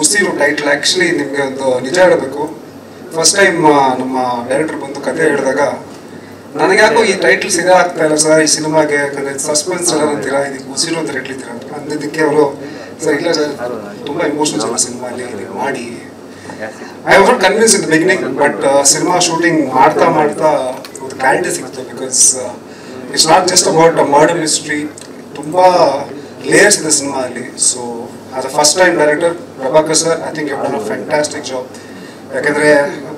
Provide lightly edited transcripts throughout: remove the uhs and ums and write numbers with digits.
ಉಸಿರು title actually ನಿಮಗೆ ಒಂದು ನಿಜ ಹೇಳಬೇಕು. ಫಸ್ಟ್ ಟೈಮ್ ನಮ್ಮ ಡೈರೆಕ್ಟರ್ ಬಂದು ಕತೆ ಹೇಳಿದಾಗ ನನಗೆ ಯಾಕೋ ಈ ಟೈಟ್ಲ್ ಸಿಗ ಆಗ್ತಾ ಇಲ್ಲ ಸರ್ ಈ ಸಿನಿಮಾಗೆ, ಯಾಕಂದರೆ ಸಸ್ಪೆನ್ಸ್ ಎಲ್ಲ ಅಂತೀರಾ, ಇದಕ್ಕೆ ಉಸಿರು ಅಂತ ಇಟ್ಲಿದ್ದೀರ ಅಂದಿದ್ದಕ್ಕೆ ಅವರು ಸರ್ ಇಲ್ಲ ಸರ್ ತುಂಬ ಇಮೋಷನಲ್ಸ್ ಎಲ್ಲ ಸಿನಿಮಾ ಅಲ್ಲಿ ಇದಕ್ಕೆ ಮಾಡಿ I was not convince in the beginning, but cinema shooting ಮಾಡ್ತಾ ಮಾಡ್ತಾ ಒಂದು ಕ್ಲಾರಿಟಿ ಸಿಕ್ತು. Because it's not just about a murder mystery, ತುಂಬ ಲೇಯರ್ಸ್ ಇದೆ ಸಿನಿಮಾ ಅಲ್ಲಿ. So as a first time director Prabhakar sir, I think you have done a fantastic job. ಯಾಕೆಂದರೆ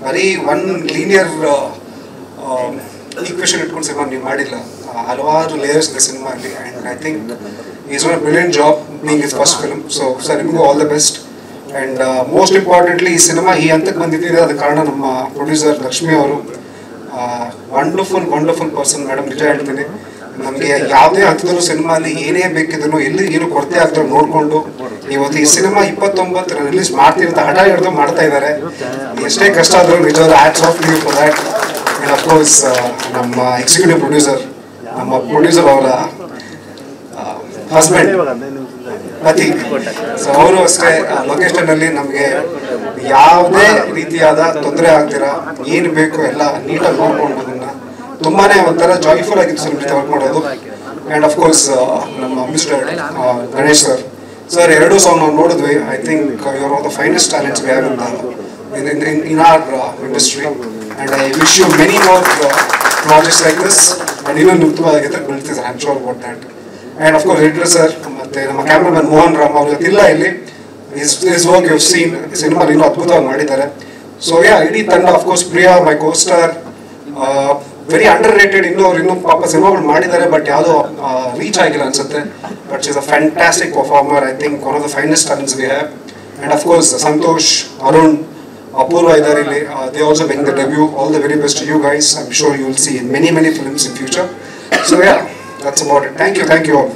ಬರೀ one linear equation ಇಟ್ಕೊಂಡು ಸಿನಿಮಾ ನೀವು ಮಾಡಿಲ್ಲ, ಹಲವಾರು ಲೇಯರ್ಸ್ ಇದೆ ಸಿನಿಮಾ ಅಲ್ಲಿ. And I think is one a brilliant job being is first film. So sir ನಿಮಗೂ all the best. And most importantly ಈ ಸಿನಿಮಾ ಈ ಹಂತಕ್ಕೆ ಬಂದಿದ್ದೀರಿ ಅದಕ್ಕೆ ಕಾರಣ ನಮ್ಮ ಪ್ರೊಡ್ಯೂಸರ್ ಲಕ್ಷ್ಮಿ ಅವರು. ವಂಡರ್ಫುಲ್ ಪರ್ಸನ್ ಮೇಡಮ್, ನಿಜ ಹೇಳ್ತೀನಿ. ನಮಗೆ ಯಾವುದೇ ಹಂತದಲ್ಲೂ ಸಿನಿಮಾ ಅಲ್ಲಿ ಏನೇ ಬೇಕಿದ್ರು ಎಲ್ಲಿ ಏನು ಕೊರತೆ ಆಗ್ತಾರೆ ನೋಡಿಕೊಂಡು ಇವತ್ತು ಈ ಸಿನಿಮಾ 29 ರಿಲೀಸ್ ಮಾಡ್ತೀನಿ ಅಂತ ಹಠ ಹಿಡಿದು ಮಾಡ್ತಾ ಇದ್ದಾರೆ. ಎಷ್ಟೇ ಕಷ್ಟ ಆದರೂ ನಿಜವಾದ hats off you for that. And of course ನಮ್ಮ ಎಕ್ಸಿಕ್ಯೂಟಿವ್ ಪ್ರೊಡ್ಯೂಸರ್, ನಮ್ಮ ಪ್ರೊಡ್ಯೂಸರ್ ಅವರ ಹಸ್ಬೆಂಡ್ ಪತಿ, ಸೊ ಅವರು ಅಷ್ಟೇ ಲೊಕೇಶನಲ್ಲಿ ನಮಗೆ ಯಾವುದೇ ರೀತಿಯಾದ ತೊಂದರೆ ಆಗ್ತೀರ ಏನು ಬೇಕು ಎಲ್ಲ ನೀಟಾಗಿ ನೋಡ್ಕೊಂಡು ಅದನ್ನು ತುಂಬಾ ಒಂಥರ ಜಾಯ್ಫುಲ್ ಆಗಿತ್ತು ಸರ್ ಜೊತೆ ವರ್ಕ್ ಮಾಡೋದು. ಆ್ಯಂಡ್ ಅಫ್ಕೋರ್ಸ್ ನಮ್ಮ ಮಿಸ್ಟರ್ ಗಣೇಶ್ ಸರ್ ಎರಡೂ ಸಾಂಗ್ ನಾವು ನೋಡಿದ್ವಿ. I think your of the finest talents we have in our industry. And I wish you many more projects like this. And ಇನ್ನೊಂದು ಉತ್ತಮವಾಗಿದ್ದರೆ ಬೀಳ್ತೀವಿ sir, I am sure about that. And of course editor sir ಮತ್ತು ನಮ್ಮ cameraman Mohan Ram ಅವರು ಇವತ್ತಿಲ್ಲ ಇಲ್ಲಿ. Is work you seen cinema ಇನ್ನೂ ಅದ್ಭುತವಾಗಿ ಮಾಡಿದ್ದಾರೆ. ಸೊ ಇಡೀ ತಂಡ, ಅಫ್ಕೋರ್ಸ್ ಪ್ರಿಯಾ ಮೈ ಕೋಸ್ಟಾರ್, ವೆರಿ ಅಂಡರ್ ರೇಟೆಡ್. ಇನ್ನೂ ಪಾಪ ಸಿನಿಮಾಗಳು ಮಾಡಿದ್ದಾರೆ ಬಟ್ ಯಾವುದೋ ರೀಚ್ ಆಗಿಲ್ಲ ಅನ್ಸುತ್ತೆ. But is a fantastic performer. I think one of the finest talents we have. And of course Santosh, Arun, Apoorva ಇದ್ದಾರೆ ಇಲ್ಲಿ. They also being the debut. All the very best you guys. I am sure you will see in many films in future. So that's about it. Thank you all.